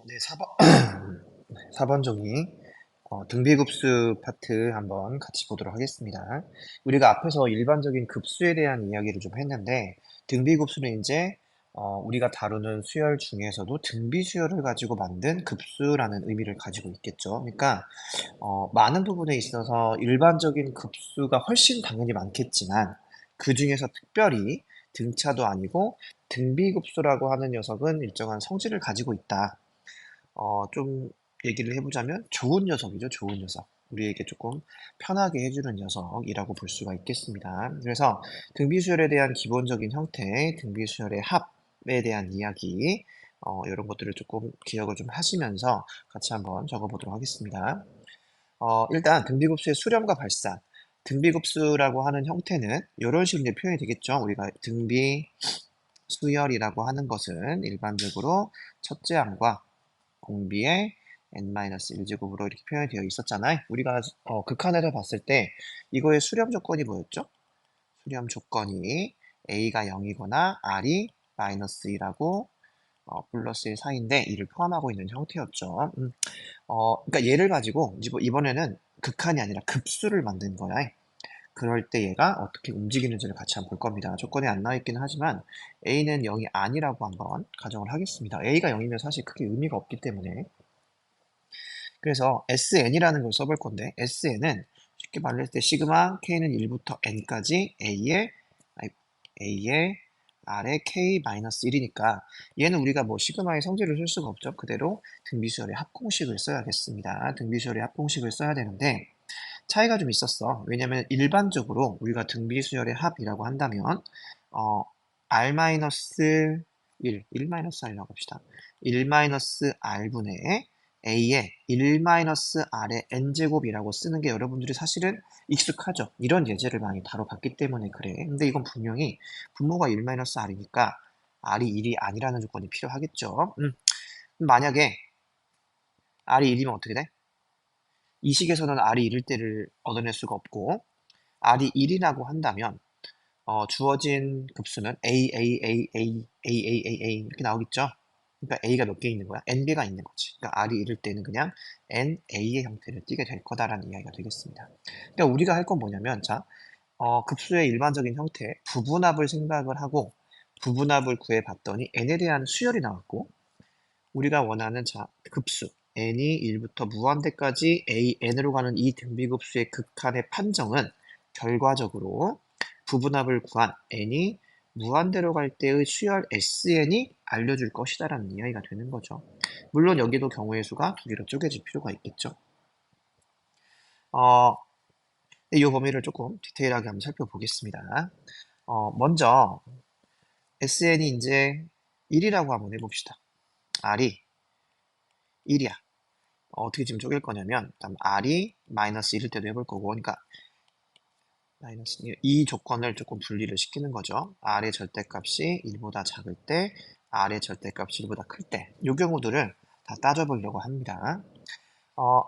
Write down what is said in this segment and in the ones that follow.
네, 4번, 4번 종이 등비급수 파트 한번 같이 보도록 하겠습니다. 우리가 앞에서 일반적인 급수에 대한 이야기를 좀 했는데, 등비급수는 이제 우리가 다루는 수열 중에서도 등비수열을 가지고 만든 급수라는 의미를 가지고 있겠죠. 그러니까 많은 부분에 있어서 일반적인 급수가 훨씬 당연히 많겠지만, 그 중에서 특별히 등차도 아니고 등비급수라고 하는 녀석은 일정한 성질을 가지고 있다. 좀 얘기를 해보자면 좋은 녀석이죠, 좋은 녀석. 우리에게 조금 편하게 해주는 녀석이라고 볼 수가 있겠습니다. 그래서 등비수열에 대한 기본적인 형태, 등비수열의 합에 대한 이야기, 이런 것들을 조금 기억을 좀 하시면서 같이 한번 적어보도록 하겠습니다. 일단 등비급수의 수렴과 발산. 등비급수라고 하는 형태는 이런 식으로 이제 표현이 되겠죠. 우리가 등비 수열이라고 하는 것은 일반적으로 첫째 항과 공비의 n-1제곱으로 이렇게 표현이 되어 있었잖아요. 우리가 극한에서 봤을 때 이거의 수렴 조건이 뭐였죠? 수렴 조건이 a가 0이거나 r이 마이너스 2라고 플러스 1 사이인데 이를 포함하고 있는 형태였죠. 그러니까 얘를 가지고 이번에는 극한이 아니라 급수를 만든 거야. 그럴 때 얘가 어떻게 움직이는지를 같이 한번 볼 겁니다. 조건이 안 나와 있기는 하지만 a는 0이 아니라고 한번 가정을 하겠습니다. a가 0이면 사실 크게 의미가 없기 때문에 그래서 SN이라는 걸 써볼 건데 SN은 쉽게 말할 때 시그마 K는 1부터 N까지 A의 R의 K-1이니까 얘는 우리가 뭐 시그마의 성질을 쓸 수가 없죠. 그대로 등비수열의 합공식을 써야겠습니다. 등비수열의 합공식을 써야 되는데 차이가 좀 있었어. 왜냐면 일반적으로 우리가 등비수열의 합이라고 한다면 어, R-1, 1-R이라고 합시다. 1-R분의 A의 1-R의 N제곱이라고 쓰는 게 여러분들이 사실은 익숙하죠. 이런 예제를 많이 다뤄봤기 때문에 그래. 근데 이건 분명히 분모가 1-R이니까 R이 1이 아니라는 조건이 필요하겠죠. 만약에 R이 1이면 어떻게 돼? 이 식에서는 R이 1일 때를 얻어낼 수가 없고 R이 1이라고 한다면 주어진 급수는 A, A, A, A, A, A, A, A 이렇게 나오겠죠? 그러니까 A가 몇 개 있는 거야? N개가 있는 거지. 그러니까 R이 이럴 때는 그냥 NA의 형태를 띠게 될 거다라는 이야기가 되겠습니다. 그러니까 우리가 할 건 뭐냐면, 자, 급수의 일반적인 형태, 부분합을 생각을 하고, 부분합을 구해봤더니 N에 대한 수열이 나왔고, 우리가 원하는 자, 급수, n이 1부터 무한대까지 n으로 가는 이 등비급수의 극한의 판정은 결과적으로 부분합을 구한 n이 무한대로 갈 때의 수열 sn이 알려줄 것이다라는 이야기가 되는 거죠. 물론 여기도 경우의 수가 두 개로 쪼개질 필요가 있겠죠. 어, 이 범위를 조금 디테일하게 한번 살펴보겠습니다. 먼저 sn이 이제 1이라고 한번 해봅시다. r이 1이야. 어떻게 지금 쪼갤 거냐면 일단 r이 마이너스 1일 때도 해볼 거고 그러니까 마이너스 이 조건을 조금 분리를 시키는 거죠. r의 절대값이 1보다 작을 때 r의 절대값이 1보다 클 때 이 경우들을 다 따져보려고 합니다.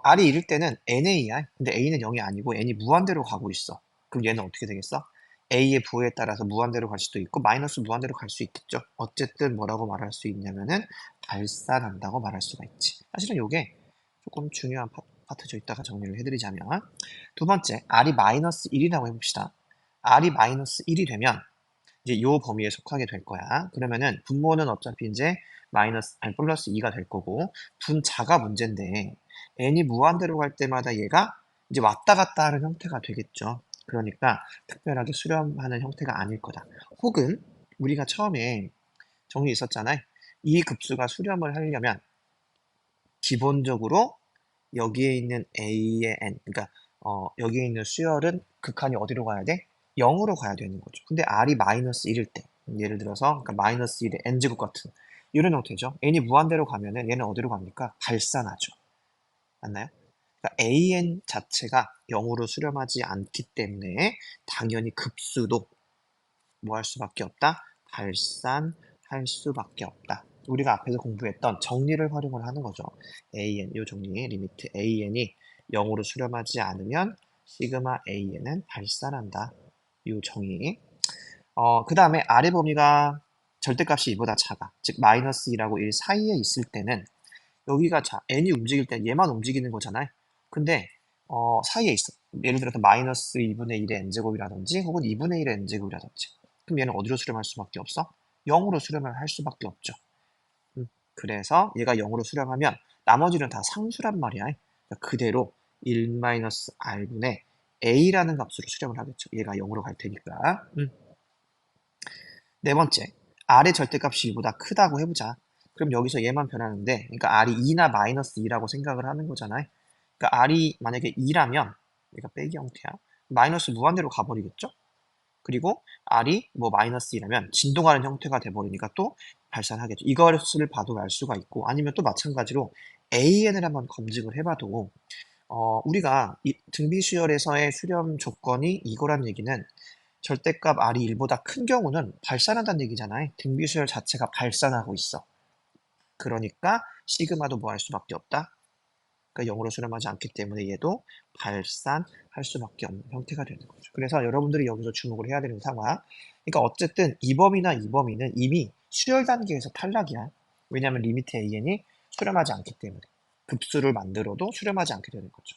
r이 1일 때는 NA야. 근데 A는 0이 아니고 N이 무한대로 가고 있어. 그럼 얘는 어떻게 되겠어? A의 부호에 따라서 무한대로 갈 수도 있고 마이너스 무한대로 갈 수 있겠죠. 어쨌든 뭐라고 말할 수 있냐면은 발산한다고 말할 수가 있지. 사실은 이게 조금 중요한 파트죠. 이따가 정리를 해드리자면 두 번째, r이 마이너스 1이라고 해봅시다. r이 마이너스 1이 되면 이제 요 범위에 속하게 될 거야. 그러면은 분모는 어차피 이제 마이너스 아니 플러스 2가 될 거고 분자가 문제인데 n이 무한대로 갈 때마다 얘가 이제 왔다 갔다 하는 형태가 되겠죠. 그러니까 특별하게 수렴하는 형태가 아닐 거다. 혹은 우리가 처음에 정리 있었잖아요. 이 급수가 수렴을 하려면 기본적으로 여기에 있는 a의 n, 그러니까 여기에 있는 수열은 극한이 어디로 가야 돼? 0으로 가야 되는 거죠. 근데 r이 마이너스 1일 때, 예를 들어서 그러니까 마이너스 1의 n제곱 같은 이런 형태죠. n이 무한대로 가면은 얘는 어디로 갑니까? 발산하죠. 맞나요? 그러니까 an 자체가 0으로 수렴하지 않기 때문에 당연히 급수도 뭐 할 수밖에 없다? 발산할 수밖에 없다. 우리가 앞에서 공부했던 정리를 활용을 하는 거죠. an, 이 정리, 리미트 an이 0으로 수렴하지 않으면 시그마 an은 발산한다. 이 정의. 그 다음에 아래 범위가 절대값이 2보다 작아. 즉 마이너스 2라고 1 사이에 있을 때는 여기가 자, n이 움직일 때 얘만 움직이는 거잖아요. 근데 사이에 있어. 예를 들어서 마이너스 2분의 1의 n제곱이라든지 혹은 2분의 1의 n제곱이라든지. 그럼 얘는 어디로 수렴할 수밖에 없어? 0으로 수렴을 할 수밖에 없죠. 그래서 얘가 0으로 수렴하면 나머지는 다 상수란 말이야. 그러니까 그대로 1-r분의 a라는 값으로 수렴을 하겠죠. 얘가 0으로 갈 테니까. 네 번째, r의 절대값이 2보다 크다고 해보자. 그럼 여기서 얘만 변하는데, 그러니까 r이 2나 마이너스 2라고 생각을 하는 거잖아요. 그러니까 r이 만약에 2라면, 얘가 빼기 형태야. 마이너스 무한대로 가버리겠죠? 그리고 r이 뭐 마이너스 2라면 진동하는 형태가 돼버리니까 또 발산하겠죠. 이것을 봐도 알 수가 있고, 아니면 또 마찬가지로 an을 한번 검증을 해봐도, 우리가 이 등비수열에서의 수렴 조건이 이거란 얘기는 절대값 r이 1보다 큰 경우는 발산한다는 얘기잖아요. 등비수열 자체가 발산하고 있어. 그러니까 시그마도 뭐 할 수밖에 없다. 그러니까 0으로 수렴하지 않기 때문에 얘도 발산할 수밖에 없는 형태가 되는 거죠. 그래서 여러분들이 여기서 주목을 해야 되는 상황. 그러니까 어쨌든 이 범위나 이 범위는 이미 수열 단계에서 탈락이야. 왜냐하면 리미트 an이 수렴하지 않기 때문에. 급수를 만들어도 수렴하지 않게 되는 거죠.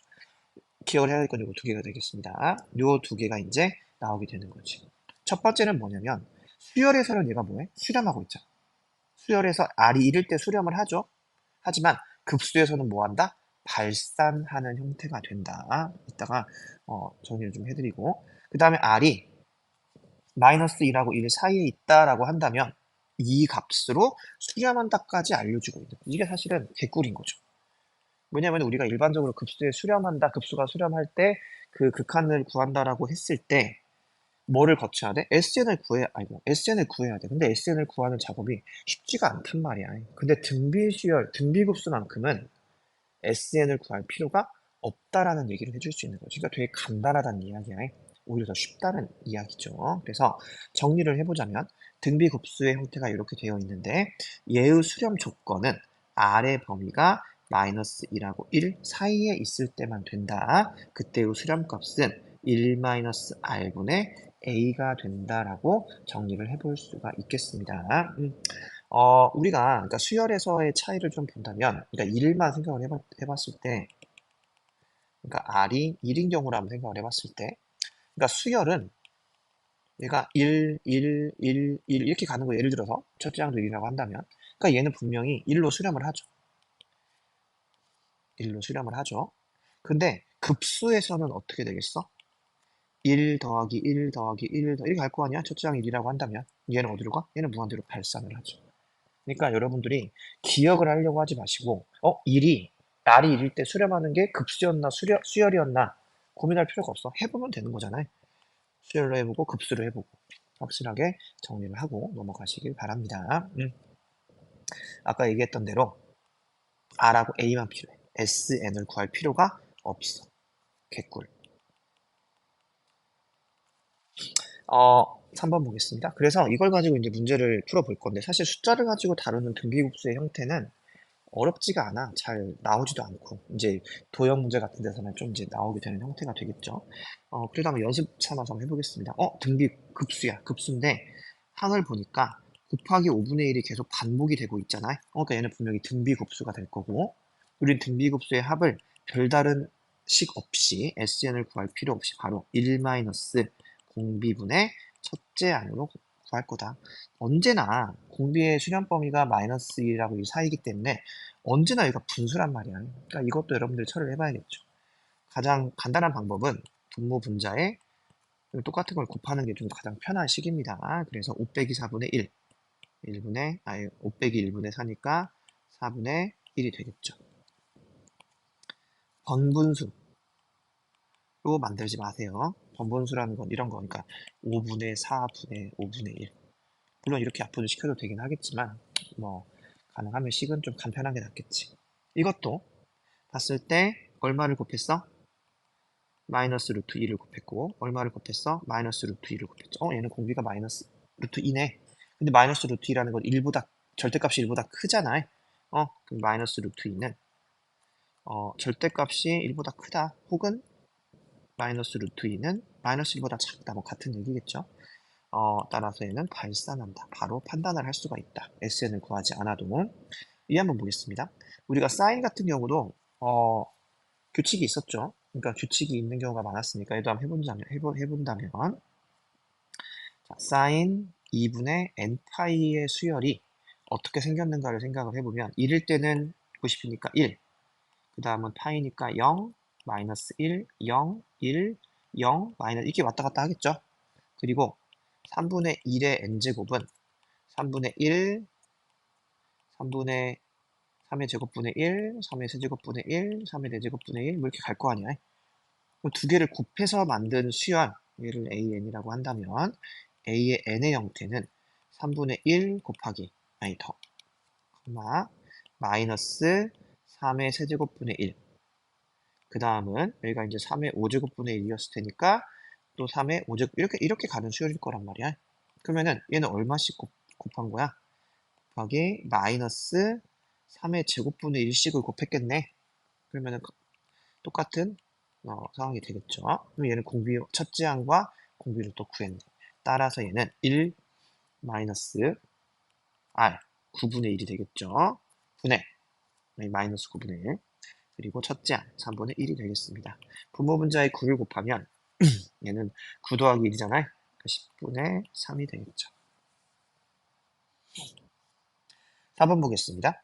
기억을 해야 될 건 이 두 개가 되겠습니다. 이 두 개가 이제 나오게 되는 거지. 첫 번째는 뭐냐면 수열에서는 얘가 뭐해? 수렴하고 있잖아. 수열에서 R이 1일 때 수렴을 하죠. 하지만 급수에서는 뭐 한다? 발산하는 형태가 된다. 이따가 정리를 좀 해드리고 그 다음에 R이 마이너스 2하고 1 사이에 있다라고 한다면 이 값으로 수렴한다까지 알려주고 있는 이게 사실은 개꿀인 거죠. 왜냐면 우리가 일반적으로 급수에 수렴한다, 급수가 수렴할 때 그 극한을 구한다라고 했을 때 뭐를 거쳐야 돼? SN을 구해야 돼. 근데 SN을 구하는 작업이 쉽지가 않단 말이야. 근데 등비수열, 등비급수만큼은 SN을 구할 필요가 없다라는 얘기를 해줄 수 있는 거지. 그러니까 되게 간단하다는 이야기야. 오히려 더 쉽다는 이야기죠. 그래서 정리를 해보자면 등비급수의 형태가 이렇게 되어 있는데 얘의 수렴 조건은 R의 범위가 마이너스 1하고 1 사이에 있을 때만 된다. 그때의 수렴값은 1-r분의 a가 된다라고 정리를 해볼 수가 있겠습니다. 우리가 그러니까 수열에서의 차이를 좀 본다면, 그러니까 1만 생각을 해봤을 때, 그러니까 r이 1인 경우로 한번 생각을 해봤을 때, 그러니까 수열은 얘가 1, 1, 1, 1 이렇게 가는 거 예를 들어서 첫째 항도 1이라고 한다면, 그러니까 얘는 분명히 1로 수렴을 하죠. 1로 수렴을 하죠. 근데 급수에서는 어떻게 되겠어? 1 더하기 1 더하기 1 이렇게 갈 거 아니야? 첫째 항이 1이라고 한다면 얘는 어디로 가? 얘는 무한대로 발산을 하죠. 그러니까 여러분들이 기억을 하려고 하지 마시고 1이 날이 1일 때 수렴하는 게 급수였나 수열이었나 고민할 필요가 없어. 해보면 되는 거잖아요. 수열로 해보고 급수로 해보고 확실하게 정리를 하고 넘어가시길 바랍니다. 아까 얘기했던 대로 R하고 A만 필요해. SN을 구할 필요가 없어. 개꿀. 3번 보겠습니다. 그래서 이걸 가지고 이제 문제를 풀어볼 건데 사실 숫자를 가지고 다루는 등비급수의 형태는 어렵지가 않아. 잘 나오지도 않고 이제 도형 문제 같은 데서는 좀 이제 나오게 되는 형태가 되겠죠. 그래도 한번 연습 삼아서 한번 해보겠습니다. 등비 급수야. 급수인데 항을 보니까 곱하기 5분의 1이 계속 반복이 되고 있잖아요. 그러니까 얘는 분명히 등비급수가 될 거고 우린 등비급수의 합을 별다른 식 없이 SN을 구할 필요 없이 바로 1 공비분의 첫째 안으로 구할 거다. 언제나 공비의 수렴 범위가 마이너스 1하고 1 사이이기 때문에 언제나 여기가 분수란 말이야. 그러니까 이것도 여러분들이 처리를 해봐야겠죠. 가장 간단한 방법은 분모 분자에 똑같은 걸 곱하는 게 좀 가장 편한 식입니다. 그래서 5 빼기 4분의 1, 5 빼기 1분의 4니까 4분의 1이 되겠죠. 번분수로 만들지 마세요. 번분수라는 건 이런 거니까 5분의 4분의 5분의 1. 물론 이렇게 압분을 시켜도 되긴 하겠지만 뭐 가능하면 식은 좀 간편한 게 낫겠지. 이것도 봤을 때 얼마를 곱했어? 마이너스 루트 2를 곱했고 얼마를 곱했어? 마이너스 루트 2를 곱했죠. 얘는 공비가 마이너스 루트 2네. 근데 마이너스 루트 2라는 건 1보다 절대값이 1보다 크잖아. 그럼 마이너스 루트 2는 절대값이 1보다 크다. 혹은 마이너스 루트 2는 마이너스 1보다 작다. 뭐 같은 얘기겠죠. 따라서 얘는 발산한다. 바로 판단을 할 수가 있다. SN을 구하지 않아도. 이 한번 보겠습니다. 우리가 사인 같은 경우도 규칙이 있었죠. 그러니까 규칙이 있는 경우가 많았으니까 얘도 한번 해본다면 자, 사인 2분의 n파이의 수열이 어떻게 생겼는가를 생각을 해보면 1일 때는 90이니까 1, 그 다음은 파이니까 0, 마이너스 1, 0, 1, 0, 마이너스 이렇게 왔다 갔다 하겠죠. 그리고 3분의 1의 n제곱은 3분의 1, 3분의 3의 제곱분의 1, 3의 세제곱분의 1, 3의 4제곱분의 1, 뭐 이렇게 갈 거 아니야. 그럼 두 개를 곱해서 만든 수열, 얘를 AN이라고 한다면 A의 N의 형태는 3분의 1 곱하기, 아니 더, 마이너스 3의 세제곱분의 1. 그 다음은 여기가 이제 3의 5제곱분의 1이었을 테니까 또 3의 5제곱, 이렇게 가는 수열일 거란 말이야. 그러면은 얘는 얼마씩 곱한 거야? 곱하기 마이너스 3의 제곱분의 1씩을 곱했겠네. 그러면은 똑같은 상황이 되겠죠. 그럼 얘는 첫째 항과 공비를 또 구했네. 따라서 얘는 1 마이너스 R 9분의 1이 되겠죠. 분의 마이너스 9분의 1 그리고 첫째 항 3분의 1이 되겠습니다. 분모분자의 9를 곱하면 얘는 9 더하기 1이잖아요. 그러니까 10분의 3이 되겠죠. 4번 보겠습니다.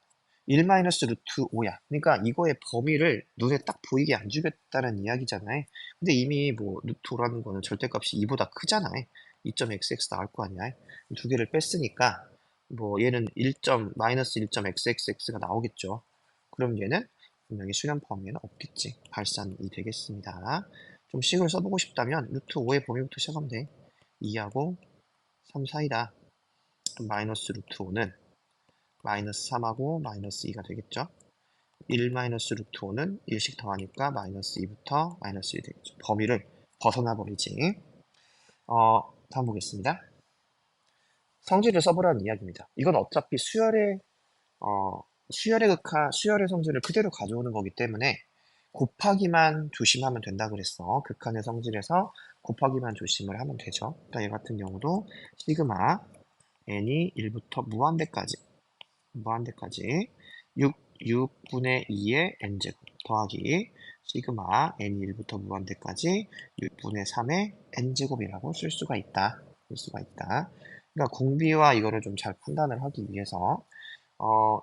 1 마이너스 루트 5야. 그러니까 이거의 범위를 눈에 딱 보이게 안 주겠다는 이야기잖아요. 근데 이미 뭐 루트 5라는 거는 절대값이 2보다 크잖아요. 2.xx 나올 거 아니야. 두 개를 뺐으니까 뭐 얘는 1. 마이너스 1.xxx가 나오겠죠. 그럼 얘는 분명히 수렴 범위에는 없겠지. 발산이 되겠습니다. 좀 식을 써보고 싶다면 루트 5의 범위부터 시작하면 돼. 2하고 3 사이다. 마이너스 루트 5는 마이너스 3하고 마이너스 2가 되겠죠. 1 마이너스 루트 5는 1씩 더하니까 마이너스 2부터 마이너스 1이 되겠죠. 범위를 벗어나 버리지. 다음 보겠습니다. 성질을 써보라는 이야기입니다. 이건 어차피 수열의 성질을 그대로 가져오는 거기 때문에 곱하기만 조심하면 된다 그랬어. 극한의 성질에서 곱하기만 조심을 하면 되죠. 그러니까 얘 같은 경우도 시그마 n이 1부터 무한대까지 6분의 2의 n제곱 더하기 시그마 n이 1부터 무한대까지 6분의 3의 n제곱이라고 쓸 수가 있다. 그러니까 공비와 이거를 좀 잘 판단을 하기 위해서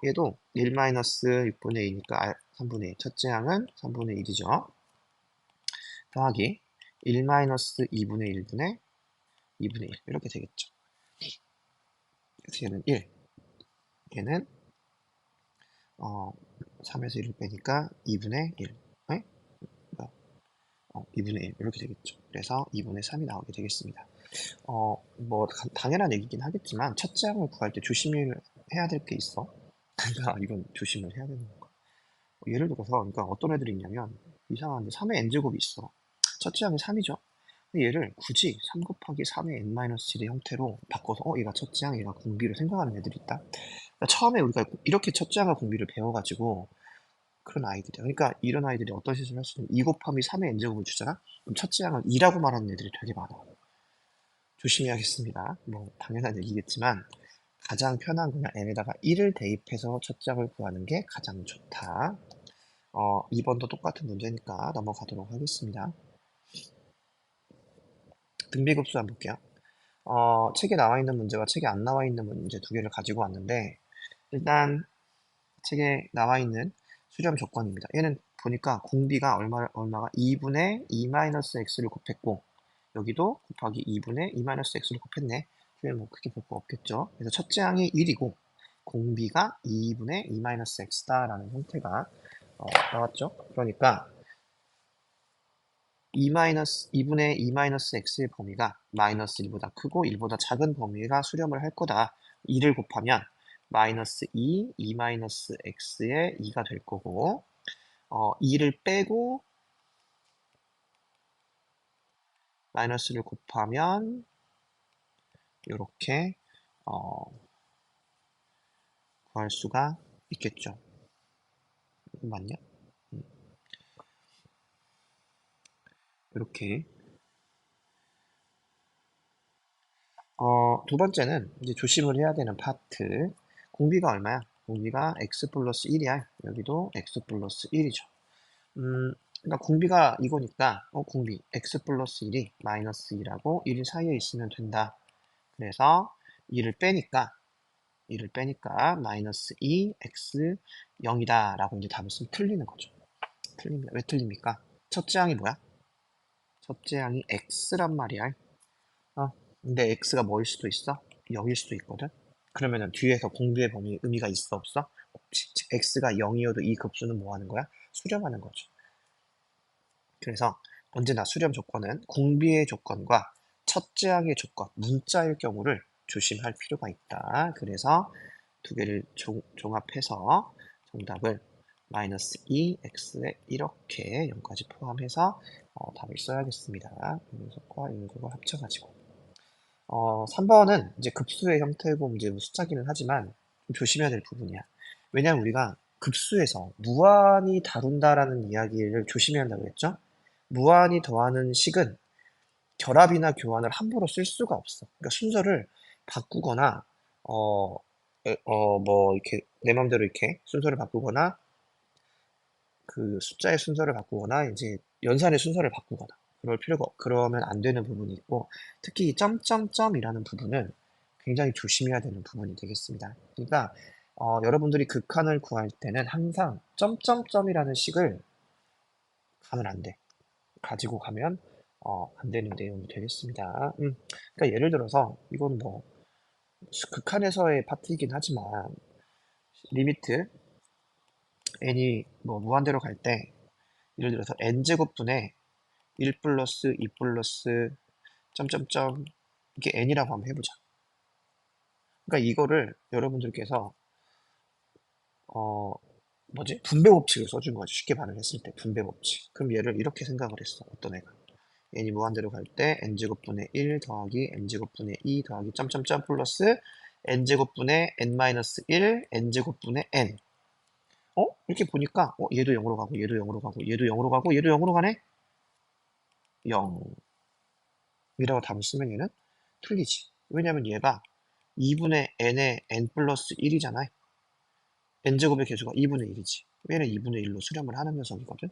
얘도 1-6분의 2니까 3분의 2. 첫째 항은 3분의 1이죠. 더하기 1-2분의 1분의 2분의 1 이렇게 되겠죠. 그래서 얘는 1. 얘는 3에서 1을 빼니까 2분의 1. 네? 2분의 1 이렇게 되겠죠. 그래서 2분의 3이 나오게 되겠습니다. 뭐 당연한 얘기긴 하겠지만 첫째 항을 구할 때 조심해야 될 게 있어. 그러니까 이건 조심을 해야 되는 거야. 예를 들어서 그러니까 어떤 애들이 있냐면 이상한데 3의 n제곱이 있어. 첫째 항이 3이죠. 근데 얘를 굳이 3 곱하기 3의 n-7의 형태로 바꿔서 얘가 첫째 항, 얘가 공비를 생각하는 애들이 있다. 그러니까 처음에 우리가 이렇게 첫째 항과 공비를 배워가지고 그런 아이들이야. 그러니까 이런 아이들이 어떤 실수를 할 수 있냐면 2 곱하기 3의 n제곱을 주잖아? 그럼 첫째 항을 2라고 말하는 애들이 되게 많아. 조심해야겠습니다. 뭐 당연한 얘기겠지만 가장 편한 그냥 n에다가 1을 대입해서 첫째 항을 구하는 게 가장 좋다. 2번도 똑같은 문제니까 넘어가도록 하겠습니다. 등비급수 한번 볼게요. 책에 나와 있는 문제와 책에 안 나와 있는 문제 두 개를 가지고 왔는데 일단 책에 나와 있는 수렴 조건입니다. 얘는 보니까 공비가 얼마가 2분의 2-x를 곱했고 여기도 곱하기 2분의 2-x를 곱했네. 그러면 뭐 크게 볼 거 없겠죠. 그래서 첫째 항이 1이고 공비가 2분의 2-x다라는 형태가 나왔죠. 그러니까 2분의 2-x의 범위가 마이너스 1보다 크고 1보다 작은 범위가 수렴을 할 거다. 2를 곱하면 마이너스 2-x의 2가 될 거고 2를 빼고 마이너스를 곱하면 이렇게 구할 수가 있겠죠. 맞냐? 이렇게 두 번째는 이제 조심을 해야 되는 파트. 공비가 얼마야? 공비가 x 플러스 1이야. 여기도 x 플러스 1이죠. 그러니까 공비가 이거니까 공비 x 플러스 1이 마이너스 2라고 1 사이에 있으면 된다. 그래서 2를 빼니까 마이너스 2 x 0이다 라고 이제 답을 쓰면 틀리는 거죠. 틀립니다. 왜 틀립니까? 첫째 항이 뭐야? 첫째 항이 x란 말이야. 근데 x가 뭐일 수도 있어? 0일 수도 있거든. 그러면은 뒤에서 공비의 범위 의미가 있어 없어? 없지. 즉 x가 0이어도 이 급수는 뭐 하는 거야? 수렴하는 거죠. 그래서 언제나 수렴 조건은 공비의 조건과 첫째 항의 조건, 문자일 경우를 조심할 필요가 있다. 그래서 두 개를 종합해서 정답을 마이너스 2x에 이렇게 0까지 포함해서 답을 써야겠습니다. 녀석과 인구가 합쳐가지고 3번은 이제 급수의 형태고 이제 뭐 숫자기는 하지만 좀 조심해야 될 부분이야. 왜냐하면 우리가 급수에서 무한히 다룬다라는 이야기를 조심해야 한다고 했죠. 무한히 더하는 식은 결합이나 교환을 함부로 쓸 수가 없어. 그러니까 순서를 바꾸거나 뭐 이렇게 내 맘대로 이렇게 순서를 바꾸거나 그 숫자의 순서를 바꾸거나 이제 연산의 순서를 바꾸거나 그러면 안 되는 부분이 있고 특히 이 점점점이라는 부분은 굉장히 조심해야 되는 부분이 되겠습니다. 그러니까 여러분들이 극한을 구할 때는 항상 점점점이라는 식을 가면 안 돼. 가지고 가면 안 되는 내용이 되겠습니다. 그러니까 예를 들어서 이건 뭐 극한에서의 파트이긴 하지만 리미트 n이 뭐 무한대로 갈 때 예를 들어서 n제곱분의 1 플러스 2 플러스 점점점 이게 n이라고 한번 해보자. 그러니까 이거를 여러분들께서 뭐지? 분배 법칙을 써준 거지. 쉽게 말을 했을 때 분배 법칙. 그럼 얘를 이렇게 생각을 했어. 어떤 애가. n이 무한대로 갈 때 n제곱분의 1 더하기 n제곱분의 2 더하기 점점점 플러스 n제곱분의 n-1 n제곱분의 n. 이렇게 보니까 얘도 0으로 가고 얘도 0으로 가고 얘도 0으로 가고 얘도 0으로 가네? 0 이라고 답을 쓰면 얘는 틀리지. 왜냐면 얘가 2분의 n의 n 플러스 1이잖아. n제곱의 개수가 2분의 1이지. 얘는 2분의 1로 수렴을 하는 녀석이거든.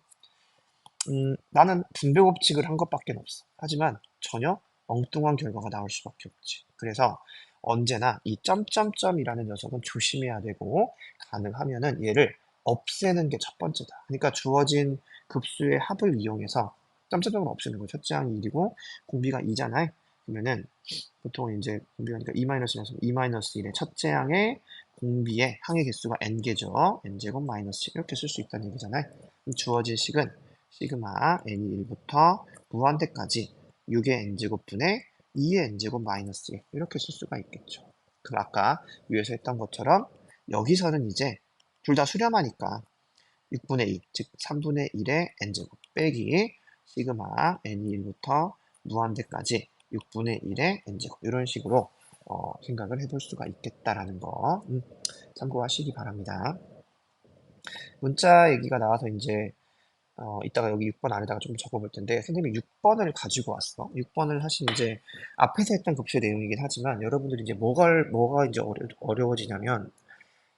나는 분배 법칙을 한 것밖에 없어. 하지만 전혀 엉뚱한 결과가 나올 수밖에 없지. 그래서 언제나 이 점점점이라는 녀석은 조심해야 되고 가능하면은 얘를 없애는 게 첫 번째다. 그러니까 주어진 급수의 합을 이용해서 점점점을 없애는 거죠. 첫째 항이 1이고 공비가 2잖아요. 그러면은 보통 이제 공비가 2-1의 첫째 항의 공비의 항의 개수가 n개죠. n제곱 마이너스 1 이렇게 쓸 수 있다는 얘기잖아요. 주어진 식은 시그마 n이 1부터 무한대까지 6의 n제곱분의 2의 n제곱 마이너스 1 이렇게 쓸 수가 있겠죠. 그럼 아까 위에서 했던 것처럼 여기서는 이제 둘 다 수렴하니까 6분의 2, 즉 3분의 1의 n제곱 빼기 시그마 n이 1부터 무한대까지 6분의 1의 n제곱 이런 식으로 생각을 해볼 수가 있겠다라는 거 참고하시기 바랍니다. 문자 얘기가 나와서 이제 이따가 여기 6번 안에다가 좀 적어볼 텐데 선생님이 6번을 가지고 왔어. 6번을 사실 이제 앞에서 했던 급수의 내용이긴 하지만 여러분들이 이제 뭐가 이제 어려워지냐면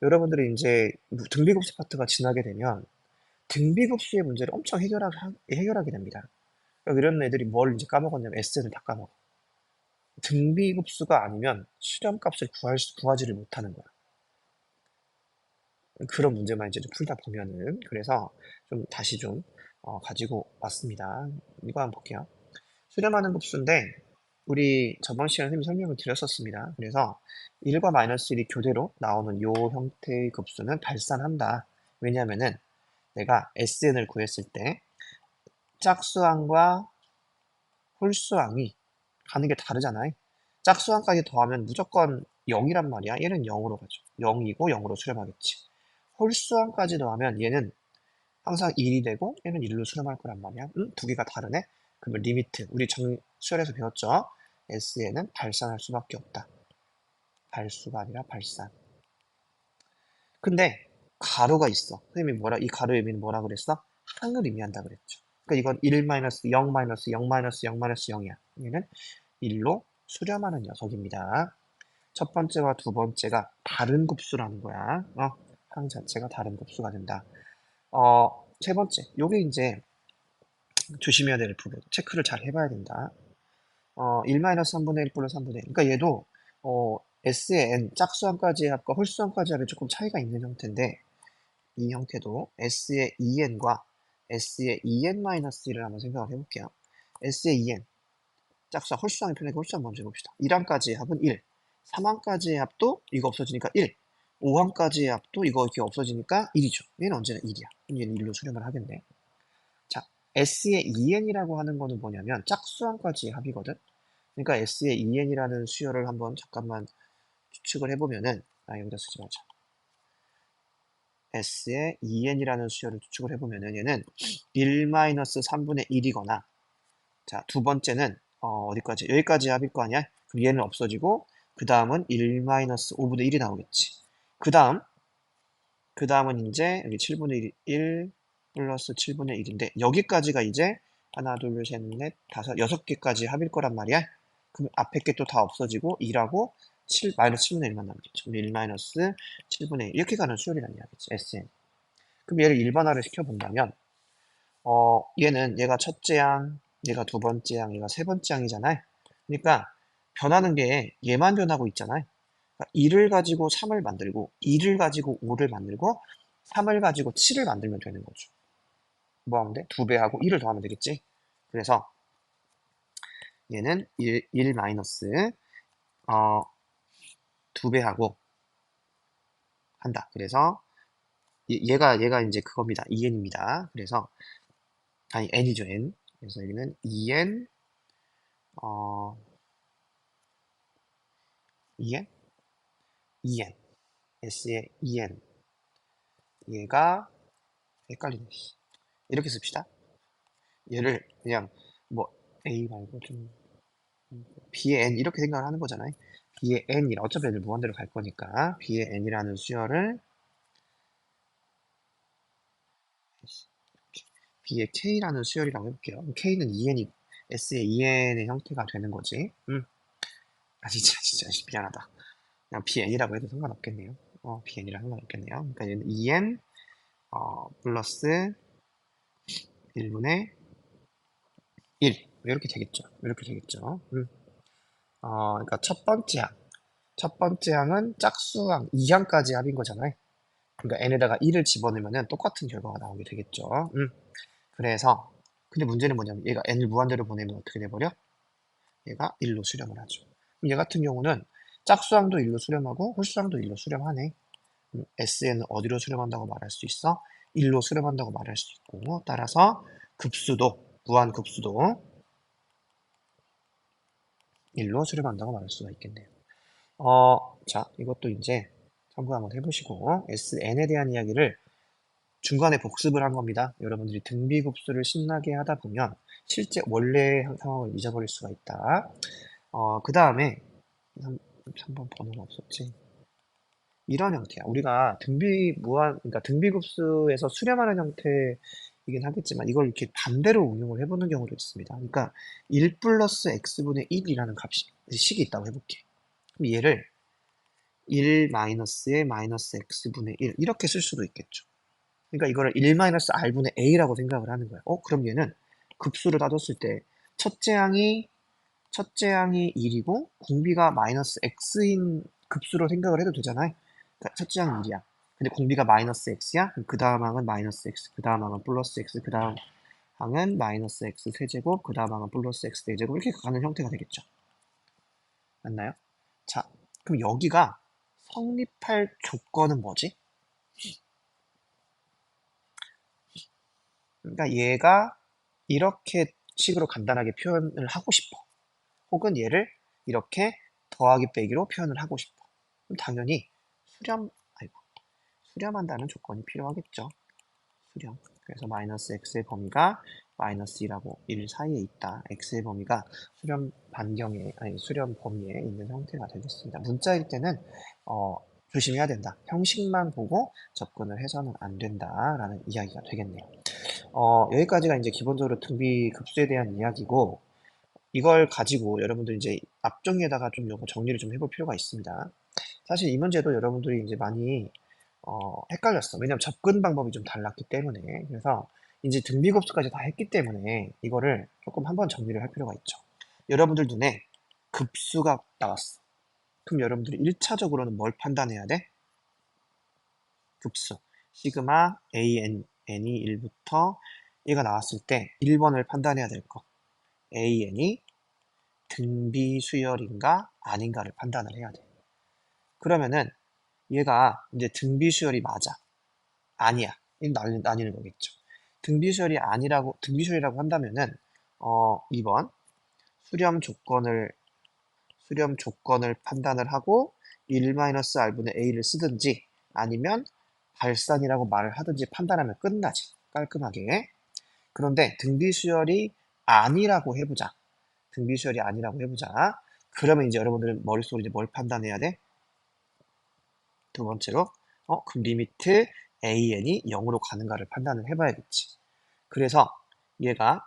여러분들이 이제 등비급수 파트가 지나게 되면 등비급수의 문제를 엄청 해결하게 됩니다. 그러니까 이런 애들이 뭘 이제 까먹었냐면 S를 다 까먹어. 등비급수가 아니면 수렴값을 구하지를 못하는 거야. 그런 문제만 이제 좀 풀다 보면은 그래서 좀 다시 좀 가지고 왔습니다. 이거 한번 볼게요. 수렴하는 급수인데 우리 저번 시간에 선생님이 설명을 드렸었습니다. 그래서 1과 마이너스 1이 교대로 나오는 요 형태의 급수는 발산한다. 왜냐면은 내가 SN을 구했을 때 짝수항과 홀수항이 가는 게 다르잖아요. 짝수항까지 더하면 무조건 0이란 말이야. 얘는 0으로 가죠. 0이고 0으로 수렴하겠지. 홀수항까지 더하면 얘는 항상 1이 되고 얘는 1로 수렴할 거란 말이야. 두 개가 다르네? 그러면 리미트. 우리 수열에서 배웠죠? SN은 발산할 수밖에 없다. 발수가 아니라 발산. 근데 가로가 있어. 선생님이 이 가로의 의미는 뭐라 그랬어? 항을 의미한다 그랬죠. 그러니까 이건 1-0-0-0-0-0이야. 얘는 1로 수렴하는 녀석입니다. 첫 번째와 두 번째가 다른 급수라는 거야. 항 자체가 다른 급수가 된다. 세 번째, 요게 이제 조심해야 될 부분, 체크를 잘 해봐야 된다. 1-3분의 1 플러스 3분의 1. 그러니까 얘도 S의 n, 짝수항까지의 합과 홀수항까지의 합이 조금 차이가 있는 형태인데, 이 형태도 S의 2n과 S의 2n-1을 한번 생각을 해볼게요. S의 2n, 짝수항, 홀수항의 편이니까 홀수항 먼저 해봅시다. 1항까지의 합은 1, 3항까지의 합도 이거 없어지니까 1, 5항까지의 합도 이거 이렇게 없어지니까 1이죠. 얘는 언제나 1이야. 그럼 얘는 1로 수렴을 하겠네. 자, S의 2n이라고 하는 거는 뭐냐면 짝수항까지의 합이거든. 그러니까 S의 2n이라는 수열을 한번 잠깐만 추측을 해보면은, 여기다 쓰지 마자. S의 2n이라는 수열을 추측을 해보면은 얘는 1-3분의 1이거나, 자, 두 번째는 어디까지? 여기까지 합일 거 아니야? 그럼 얘는 없어지고 그 다음은 1-5분의 1이 나오겠지. 그 다음은 이제 여기 7분의 1 플러스 7분의 1인데 여기까지가 이제 하나, 둘, 셋, 넷, 다섯, 6개까지 합일 거란 말이야. 그럼 앞에 게 또 다 없어지고 2하고 7, 마이너스 7분의 1만 남겠죠. 1 마이너스 7분의 1 이렇게 가는 수열이라는 이야기지. Sn. 그럼 얘를 일반화를 시켜본다면 얘는 얘가 첫째 항, 얘가 두 번째 항, 얘가 세 번째 항이잖아요. 그러니까 변하는 게 얘만 변하고 있잖아요. 그러니까 2를 가지고 3을 만들고 2를 가지고 5를 만들고 3을 가지고 7을 만들면 되는 거죠. 뭐 하면 돼? 2배하고 1을 더하면 되겠지? 그래서 얘는 1 마이너스 2배하고 한다. 그래서 얘가 이제 그겁니다. 2n입니다. 그래서 아니 n이죠, n. 그래서 여기는 2n 2n 2n s의 2n 얘가 헷갈리네. 이렇게 씁시다. 얘를 그냥 뭐 a 말고 좀 b의 n 이렇게 생각을 하는 거잖아요. b의 n이라 어차피 얘들 무한대로 갈 거니까 b의 n이라는 수열을 b의 k라는 수열이라고 해볼게요. k는 2n이 s의 2n의 형태가 되는 거지. 진짜 미안하다. 그냥 bn이라고 해도 상관없겠네요. bn이라 상관없겠네요. 그러니까 얘는 2n 플러스 1분의 1 이렇게 되겠죠. 이렇게 되겠죠. 그러니까 첫 번째 항은 짝수항 2항까지 합인 거잖아요. 그러니까 n에다가 1을 집어넣으면 똑같은 결과가 나오게 되겠죠. 그래서 근데 문제는 뭐냐면 얘가 n을 무한대로 보내면 어떻게 돼버려? 얘가 1로 수렴을 하죠. 그럼 얘 같은 경우는 짝수항도 1로 수렴하고 홀수항도 1로 수렴하네. SN은 어디로 수렴한다고 말할 수 있어? 1로 수렴한다고 말할 수 있고, 따라서 무한 급수도 1로 수렴한다고 말할 수가 있겠네요. 자, 이것도 이제 참고 한번 해보시고, SN에 대한 이야기를 중간에 복습을 한 겁니다. 여러분들이 등비급수를 신나게 하다 보면 실제 원래 상황을 잊어버릴 수가 있다. 그 다음에 3번 번호가 없었지. 이런 형태야. 우리가 그러니까 등비급수에서 수렴하는 형태이긴 하겠지만 이걸 이렇게 반대로 응용을 해보는 경우도 있습니다. 그러니까 1 플러스 x분의 1이라는 식이 있다고 해볼게. 그럼 얘를 1 마이너스에 마이너스 x분의 1 이렇게 쓸 수도 있겠죠. 그러니까 이거를 1 마이너스 r분의 a라고 생각을 하는 거야. 그럼 얘는 급수를 따졌을 때 첫째 항이 1이고 공비가 마이너스 x인 급수로 생각을 해도 되잖아요. 그러니까 첫째 항은 1이야. 근데 공비가 마이너스 x야? 그 다음 항은 마이너스 x, 그 다음 항은 플러스 x, 그 다음 항은 마이너스 x 세제곱, 그 다음 항은 플러스 x 세제곱 이렇게 가는 형태가 되겠죠. 맞나요? 자, 그럼 여기가 성립할 조건은 뭐지? 그러니까 얘가 이렇게 식으로 간단하게 표현을 하고 싶어. 혹은 얘를 이렇게 더하기 빼기로 표현을 하고 싶어. 그럼 당연히 수렴한다는 조건이 필요하겠죠. 수렴. 그래서 마이너스 x의 범위가 마이너스 1하고 1 사이에 있다. x의 범위가 수렴 범위에 있는 형태가 되겠습니다. 문자일 때는 조심해야 된다. 형식만 보고 접근을 해서는 안 된다라는 이야기가 되겠네요. 여기까지가 이제 기본적으로 등비 급수에 대한 이야기고 이걸 가지고 여러분들 이제 앞정리에다가 좀 요거 정리를 좀 해볼 필요가 있습니다. 사실 이 문제도 여러분들이 이제 많이 헷갈렸어. 왜냐면 접근 방법이 좀 달랐기 때문에. 그래서 이제 등비급수까지 다 했기 때문에 이거를 조금 한번 정리를 할 필요가 있죠. 여러분들 눈에 급수가 나왔어. 그럼 여러분들이 1차적으로는 뭘 판단해야 돼? 급수. 시그마 AN이 1부터 얘가 나왔을 때 1번을 판단해야 될 거. AN이 등비 수열인가 아닌가를 판단을 해야 돼. 그러면은 얘가 이제 등비 수열이 맞아. 아니야. 이 나뉘는 거겠죠. 등비 수열이 아니라고, 등비 수열이라고 한다면은, 2번. 수렴 조건을, 수렴 조건을 판단을 하고 1-r분의 a를 쓰든지 아니면 발산이라고 말을 하든지 판단하면 끝나지. 깔끔하게. 그런데 등비수열이 아니라고 해보자. 등비수열이 아니라고 해보자. 그러면 이제 여러분들은 머릿속으로 이제 뭘 판단해야 돼? 두 번째로, 그럼 리미트 an이 0으로 가는가를 판단을 해봐야겠지. 그래서 얘가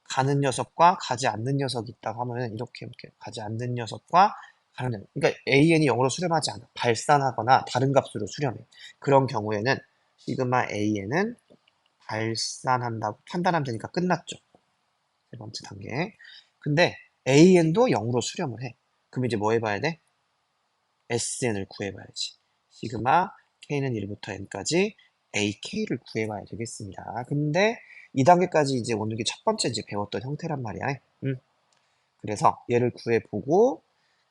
가는 녀석과 가지 않는 녀석이 있다고 하면 이렇게 해볼게요. 가지 않는 녀석과 가는 녀석. 그러니까 an이 0으로 수렴하지 않아. 발산하거나 다른 값으로 수렴해. 그런 경우에는 시그마 an은 발산한다고 판단하면 되니까 끝났죠. 세 번째 단계. 근데 an도 0으로 수렴을 해. 그럼 이제 뭐 해봐야 돼? sn을 구해봐야지. 시그마 k는 1부터 n까지 ak를 구해봐야 되겠습니다. 근데 이 단계까지 이제 오는 게 첫 번째 이제 배웠던 형태란 말이야. 그래서 얘를 구해보고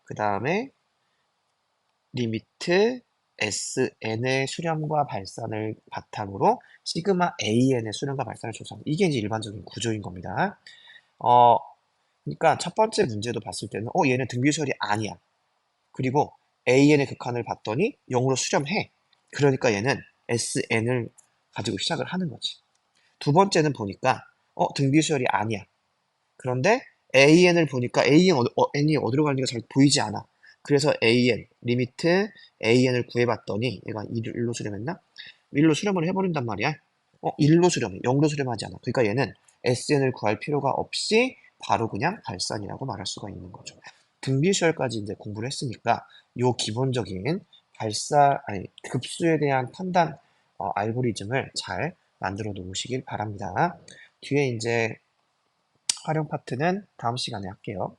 그 다음에 리미트 sn의 수렴과 발산을 바탕으로 시그마 an의 수렴과 발산을 조사하는 이게 이제 일반적인 구조인 겁니다. 어, 그러니까 첫 번째 문제도 봤을 때는 얘는 등비수열이 아니야. 그리고 an의 극한을 봤더니 0으로 수렴해. 그러니까 얘는 sn을 가지고 시작을 하는 거지. 두 번째는 보니까 등비수열이 아니야. 그런데 an을 보니까 n이 어디로 가는지가 잘 보이지 않아. 그래서 리미트 an을 구해봤더니 얘가 1로 수렴했나? 1로 수렴을 해버린단 말이야. 1로 수렴해. 0로 수렴하지 않아. 그러니까 얘는 sn을 구할 필요가 없이 바로 그냥 발산이라고 말할 수가 있는 거죠. 등비수열까지 이제 공부를 했으니까 요 기본적인 급수에 대한 판단 알고리즘을 잘 만들어 놓으시길 바랍니다. 뒤에 이제 활용 파트는 다음 시간에 할게요.